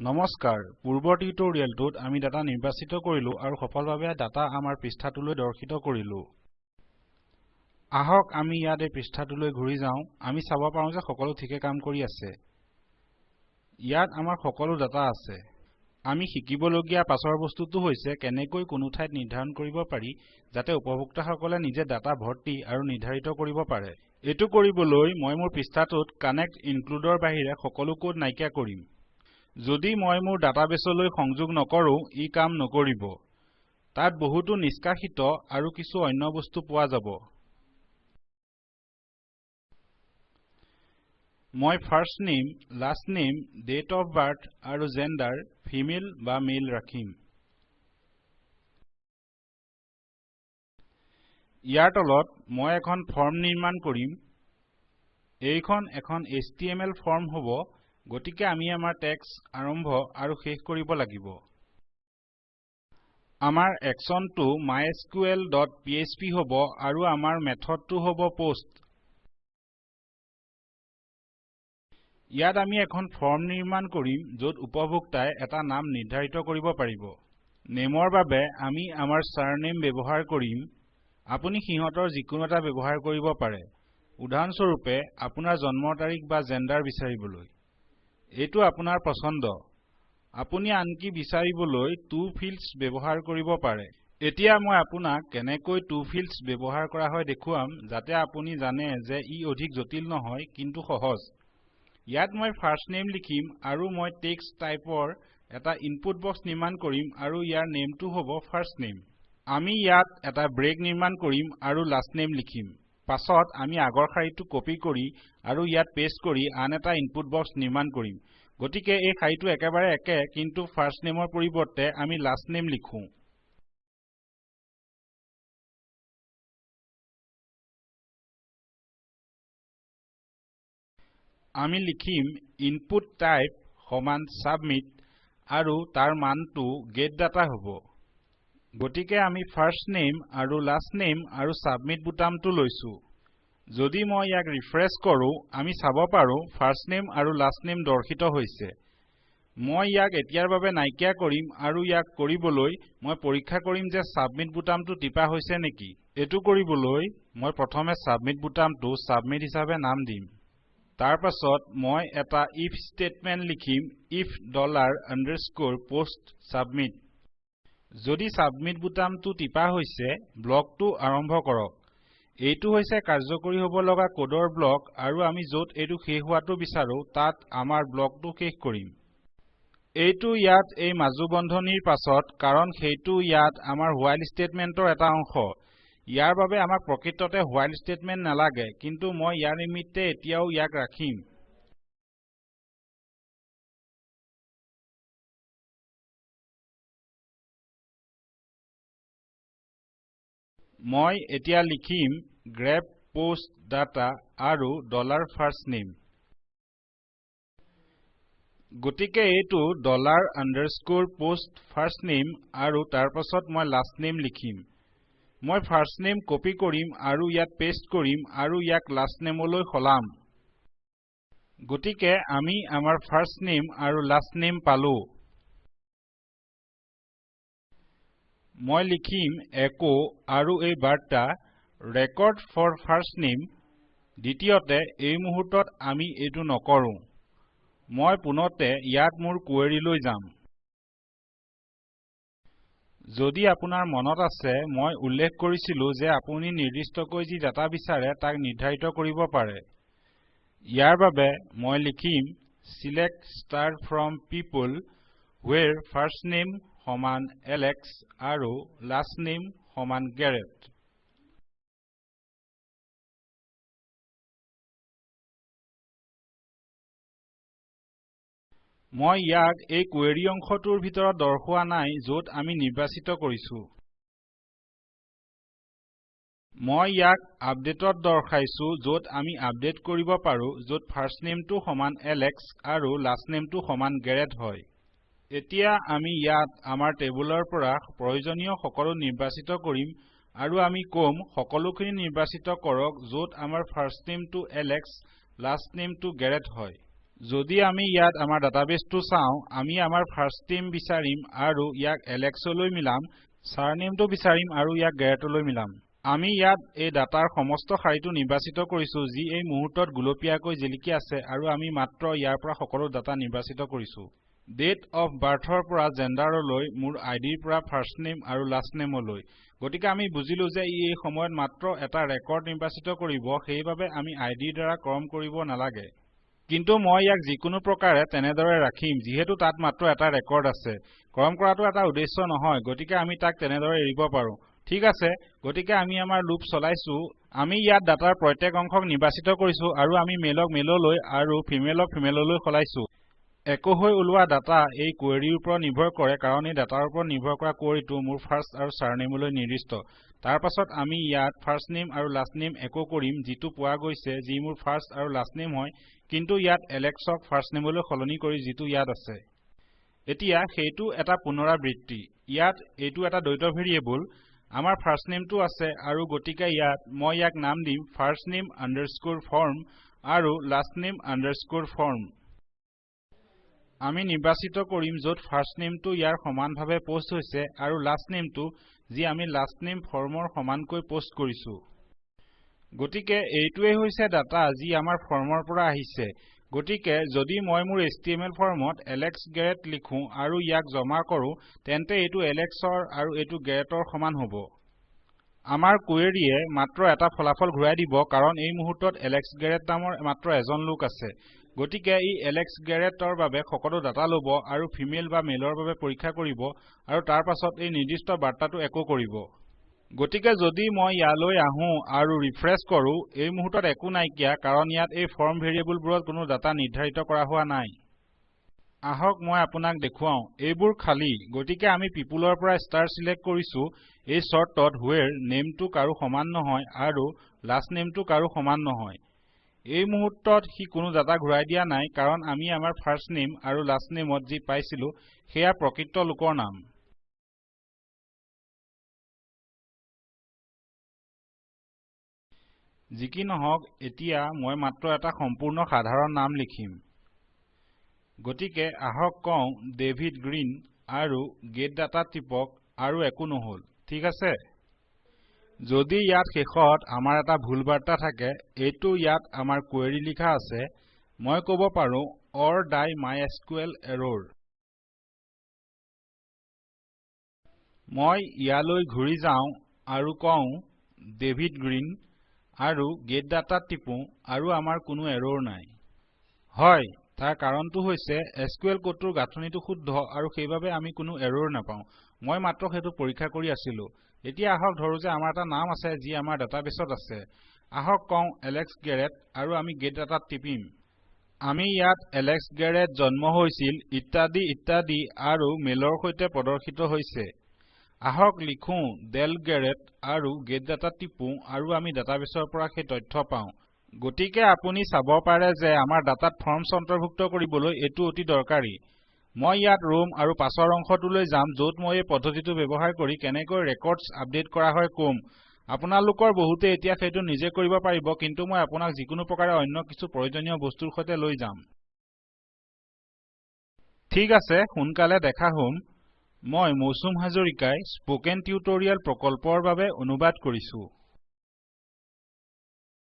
নমস্কাৰ পূৰ্বৰ টিউটোৰিয়েলটোত আমি ডাটা নিৰ্বাচিত কৰিলো আৰু সফলভাৱে ডাটা আমাৰ পৃষ্ঠাটোলৈ দৰ্শিত কৰিলো আহক আমি ইয়াত এই পৃষ্ঠাটোলৈ ঘূৰি যাওঁ আমি চাব পাৰোঁ যে সকলো ঠিকে কাম কৰি আছে ইয়াত আমাৰ সকলো ডাটা আছে আমি শিকিবলগীয়া পাছৰ বস্তুটো হৈছে কেনেকৈ কোনো ঠাইত নিৰ্ধাৰণ কৰিব পাৰি যাতে উপভোক্তাসকলে নিজে ডাটা ভৰ্তি আৰু নিৰ্ধাৰিত কৰিব পাৰে এইটো কৰিবলৈ মই মোৰ পৃষ্ঠাটোত কানেক্ট ইনক্লুডৰ বাহিৰে সকলো কোড নাইকিয়া কৰিম যদি মই মোৰ ডাটাবেছলৈ সংযোগ নকৰো ই কাম নকৰিব তাত বহুতো নিষ্কাশিত আৰু কিছু অন্য বস্তু পোৱা যাব মই first name last name date of birth আৰু জেন্ডাৰ ফিমেল বা মেল ৰাখিম ইয়াৰ তলত মই এখন ফৰ্ম নিৰ্মাণ কৰিম এইখন এখন HTML ফৰ্ম হ'ব গতিকে আমি আমাৰ টেক্সট আৰম্ভ আৰু শেষ কৰিব লাগিব আমাৰ একচনটো mysql.php হ'ব আৰু আমাৰ মেথডটো হ'ব post ইয়াত আমি এখন ফৰ্ম নিৰ্মাণ কৰিম য'ত উপভোক্তাই এটা নাম নিৰ্ধাৰিত কৰিব পাৰিব নেমৰ বাবে আমি আমাৰ সাৰনেম ব্যৱহাৰ কৰিম আপুনি সিহঁতৰ যিকোনো এটা ব্যৱহাৰ কৰিব পাৰে উদাহৰণস্বৰূপে আপোনাৰ জন্মৰ তাৰিখ বা জেন্ডাৰ বিচাৰিবলৈ এইটো আপোনাৰ পছন্দ আপুনি আনকি বিচাৰিবলৈ টু ফিল্ডছ ব্যৱহাৰ কৰিব পাৰে এতিয়া মই আপোনাক কেনেকৈ টু ফিল্ডছ ব্যৱহাৰ কৰা হয় দেখুৱাম যাতে আপুনি জানে যে ই অধিক জটিল নহয় কিন্তু সহজ ইয়াত মই ফাৰ্ষ্ট নেম লিখিম আৰু মই টেক্সট টাইপৰ এটা ইনপুট বক্স নিৰ্মাণ কৰিম আৰু ইয়াৰ নেমটো হ'ব ফাৰ্ষ্ট নেম আমি ইয়াত এটা ব্ৰেক নিৰ্মাণ কৰিম আৰু লাষ্ট নেম লিখিম পাছত আমি আগৰ শাৰীটো কপি কৰি আৰু ইয়াত পেষ্ট কৰি আন এটা ইনপুট বক্স নিৰ্মাণ কৰিম গতিকে এই শাৰীটো একেবাৰে একে কিন্তু ফাৰ্ষ্ট নেমৰ পৰিৱৰ্তে আমি লাষ্ট নেম লিখো আমি লিখিম ইনপুট টাইপ সমান সাবমিট আৰু তাৰ মানটো গেট ডাটা হ'ব গতিকে আমি ফাৰ্ষ্ট নেম আৰু লাষ্ট নেম আৰু সাবমিট বুটামটো লৈছো যদি মই ইয়াক ৰিফ্ৰেছ কৰো আমি চাব পাৰো ফাৰ্ষ্ট নেম আৰু লাষ্ট নেম দৰ্শিত হৈছে মই ইয়াক এতিয়াৰ বাবে নাইকিয়া কৰিম আৰু ইয়াক কৰিবলৈ মই পৰীক্ষা কৰিম যে সাবমিট বুটামটো টিপা হৈছে নেকি এটো কৰিবলৈ মই প্ৰথমে সাবমিট বুটামটো সাবমিট হিচাপে নাম দিম তাৰ পাছত মই এটা if statement লিখিম if $_post submit যদি সাবমিট বুটামটো টিপা হৈছে ব্লকটো আৰম্ভ কৰক এইটো হৈছে কাৰ্যকৰী হ'ব লগা কোডৰ ব্লক আৰু আমি য'ত এইটো শেষ হোৱাটো বিচাৰো তাত আমাৰ ব্লকটো শেষ কৰিম এইটো ইয়াত এই মাজু বন্ধনীৰ পাছত কাৰণ সেইটো ইয়াত আমাৰ while statementৰ এটা অংশ ইয়াৰ বাবে আমাক প্ৰকৃততে while statement নালাগে কিন্তু মই ইয়াৰ নিমিত্তে এতিয়াও ইয়াক ৰাখিম মই এতিয়া লিখিম grep post data আৰু $firstname গতিকে এইটো $_post firstname আৰু তাৰ পাছত মই last name লিখিম মই first name কপি কৰিম আৰু ইয়াত পেষ্ট কৰিম আৰু ইয়াক last nameলৈ সলাম গতিকে আমি আমাৰ first name আৰু last name পালো মই লিখিম echo আৰু এই বাৰ্তা record for first name দ্বিতীয়তে এই মুহূৰ্তত আমি এইটো নকৰো মই পুনতে ইয়াত মোৰ কোৱেৰি লৈ যাম যদি আপোনাৰ মনত আছে মই উল্লেখ কৰিছিলো যে আপুনি নিৰ্দিষ্টকৈ যি ডাটা বিচাৰে তাক নিৰ্ধাৰিত কৰিব পাৰে ইয়াৰ বাবে মই লিখিম select star from people where first name সমান Alex আৰু last name সমান Garrett মই ইয়াক এই কোৱেৰি অংশটোৰ ভিতৰত দৰ্শোৱা নাই য'ত আমি নিৰ্বাচিত কৰিছো মই ইয়াক আপডেটত দৰ্শাইছো য'ত আমি আপডেট কৰিব পাৰো য'ত ফাৰ্ষ্ট নেমটো সমান Alex আৰু লাষ্ট নেমটো সমান Garrett হয় এতিয়া আমি ইয়াত আমাৰ টেবুলৰ পৰা প্ৰয়োজনীয় সকলো নিৰ্বাচিত কৰিম আৰু আমি কম সকলোখিনি নিৰ্বাচিত কৰক য'ত আমাৰ ফাৰ্ষ্ট নেমটো Alex লাষ্ট নেমটো Garrett হয় যদি আমি ইয়াত আমাৰ ডাটাবেছটো চাওঁ আমি আমাৰ ফাৰ্ষ্ট নেম বিচাৰিম আৰু ইয়াক এলেক্সলৈ মিলাম সাৰনেমটো বিচাৰিম আৰু ইয়াক গেৰেটলৈ মিলাম আমি ইয়াত এই ডাটাৰ সমস্ত শাৰীটো নিৰ্বাচিত কৰিছো যি এই মুহূৰ্তত গুলপীয়াকৈ জিলিকি আছে আৰু আমি মাত্ৰ ইয়াৰ পৰা সকলো ডাটা নিৰ্বাচিত কৰিছো ডেট অফ বাৰ্থৰ পৰা জেন্ডাৰলৈ মোৰ আইডিৰ পৰা ফাৰ্ষ্ট নেম আৰু লাষ্ট নেমলৈ গতিকে আমি বুজিলো যে এই সময়ত মাত্ৰ এটা ৰেকৰ্ড নিৰ্বাচিত কৰিব সেইবাবে আমি আইডিৰ দ্বাৰা ক্ৰম কৰিব নালাগে কিন্তু মই ইয়াক যিকোনো প্ৰকাৰে তেনেদৰে ৰাখিম যিহেতু তাত মাত্ৰ এটা ৰেকৰ্ড আছে ক্ৰম কৰাটো এটা উদ্দেশ্য নহয় গতিকে আমি তাক তেনেদৰে এৰিব পাৰো ঠিক আছে গতিকে আমি আমাৰ লুপ চলাইছো আমি ইয়াত ডাটাৰ প্ৰত্যেক অংশক নিৰ্বাচিত কৰিছো আৰু আমি মেলক মেললৈ আৰু ফিমেলক ফিমেললৈ সলাইছো একো হৈ ওলোৱা ডাটা এই কোৱেৰিৰ ওপৰত নিৰ্ভৰ কৰে কাৰণ এই ডাটাৰ ওপৰত নিৰ্ভৰ কৰা কোৱেৰিটো মোৰ ফাৰ্ষ্ট আৰু সাৰনেমলৈ নিৰ্দিষ্ট তাৰ পাছত আমি ইয়াত ফাৰ্ষ্ট নেম আৰু লাষ্ট নেম একো কৰিম যিটো পোৱা গৈছে যি মোৰ ফাৰ্ষ্ট আৰু লাষ্ট নেম হয় কিন্তু ইয়াত এলেক্সক ফাৰ্ষ্ট নেমলৈ সলনি কৰি যিটো ইয়াত আছে এতিয়া সেইটো এটা পুনৰাবৃত্তি ইয়াত এইটো এটা দ্বৈত ভেৰিয়েবল আমাৰ ফাৰ্ষ্ট নেমটো আছে আৰু গতিকে ইয়াত মই ইয়াক নাম দিম ফাৰ্ষ্ট নেম আন্ডাৰস্কোৰ ফৰ্ম আৰু লাষ্ট নেম আন্ডাৰস্কোৰ ফৰ্ম আমি নিৰ্বাচিত কৰিম য'ত ফাৰ্ষ্ট নেমটো ইয়াৰ সমানভাৱে পোষ্ট হৈছে আৰু লাষ্ট নেমটো যি আমি লাষ্ট নেম ফৰ্মৰ সমানকৈ পোষ্ট কৰিছো গতিকে এইটোৱেই হৈছে ডাটা যি আমাৰ ফৰ্মৰ পৰা আহিছে গতিকে যদি মই মোৰ HTML ফৰ্মত এলেক্স গেৰেট লিখো আৰু ইয়াক জমা কৰো তেন্তে এইটো এলেক্সৰ আৰু এইটো গেৰেটৰ সমান হ'ব আমাৰ কোৱেৰিয়ে মাত্ৰ এটা ফলাফল ঘূৰাই দিব কাৰণ এই মুহূৰ্তত এলেক্স গেৰেট নামৰ মাত্ৰ এজন লোক আছে গতিকে ই এলেক্স গেৰেটৰ বাবে সকলো ডাটা লব আৰু ফিমেল বা মেলৰ বাবে পৰীক্ষা কৰিব আৰু তাৰ পাছত এই নিৰ্দিষ্ট বাৰ্তাটো একো কৰিব গতিকে যদি মই ইয়ালৈ আহো আৰু ৰিফ্ৰেছ কৰো এই মুহূৰ্তত একো নাইকিয়া কাৰণ ইয়াত এই ফৰ্ম ভেৰিয়েবলবোৰত কোনো ডাটা নিৰ্ধাৰিত কৰা হোৱা নাই আহক মই আপোনাক দেখুৱাও এইবোৰ খালী গতিকে আমি পিপুলৰ পৰা ষ্টাৰ সিলেক্ট কৰিছো এই চৰ্তত where নেমটো কাৰো সমান নহয় আৰু লাষ্ট নেমটো কাৰো সমান নহয় এই মুহূৰ্তত হি কোনো ডাটা ঘূৰাই দিয়া নাই কাৰণ আমি আমাৰ ফাৰ্ষ্ট নেম আৰু লাষ্ট নেমত যি পাইছিলো সেয়া প্ৰকৃত লোকৰ নাম যি কি নহওক এতিয়া মই মাত্ৰ এটা সম্পূৰ্ণ সাধাৰণ নাম লিখিম গতিকে আহক কওঁ ডেভিড গ্ৰীণ আৰু গেট ডাটা টিপক আৰু একো নহল ঠিক আছে যদি ইয়াত শেষত আমাৰ এটা ভুল বাৰ্তা থাকে এইটো ইয়াত আমাৰ কোৱেৰি লিখা আছে মই ক'ব পাৰো or die MySQL error মই ইয়ালৈ ঘূৰি যাওঁ আৰু কওঁ ডেভিড গ্ৰীণ আৰু গেট ডাটা টিপো আৰু আমাৰ কোনো এৰৰ নাই হয় তাৰ কাৰণটো হৈছে SQL কোডটোৰ গাঁথনিটো শুদ্ধ আৰু সেইবাবে আমি কোনো এৰৰ নাপাওঁ মই মাত্ৰ সেইটো পৰীক্ষা কৰি আছিলো এতিয়া আহক ধৰো যে আমাৰ এটা নাম আছে যি আমাৰ ডাটাবেছত আছে আহক কওঁ এলেক্স গেৰেট আৰু আমি গেট ডাটাত টিপিম আমি ইয়াত এলেক্স গেৰেট জন্ম হৈছিল ইত্যাদি ইত্যাদি আৰু মেলৰ সৈতে প্ৰদৰ্শিত হৈছে আহক লিখো ডেল গেৰেট আৰু গেট ডাটা টিপো আৰু আমি ডাটাবেছৰ পৰা সেই তথ্য পাওঁ গতিকে আপুনি চাব পাৰে যে আমাৰ ডাটাত ফৰ্মছ অন্তৰ্ভুক্ত কৰিবলৈ এটো অতি দৰকাৰী মই ইয়াত ৰোম আৰু পাছৰ অংশটোলৈ যাম য'ত মই এই পদ্ধতিটো ব্যৱহাৰ কৰি কেনেকৈ ৰেকৰ্ডছ আপডেট কৰা হয় কম আপোনালোকৰ বহুতে এতিয়া সেইটো নিজে কৰিব পাৰিব কিন্তু মই আপোনাক যিকোনো প্ৰকাৰে অন্য কিছু প্ৰয়োজনীয় বস্তুৰ সৈতে লৈ যাম ঠিক আছে সোনকালে দেখা হ'ম মই মৌচুম হাজৰিকাই স্পোকেন টিউটৰিয়েল প্ৰকল্পৰ বাবে অনুবাদ কৰিছো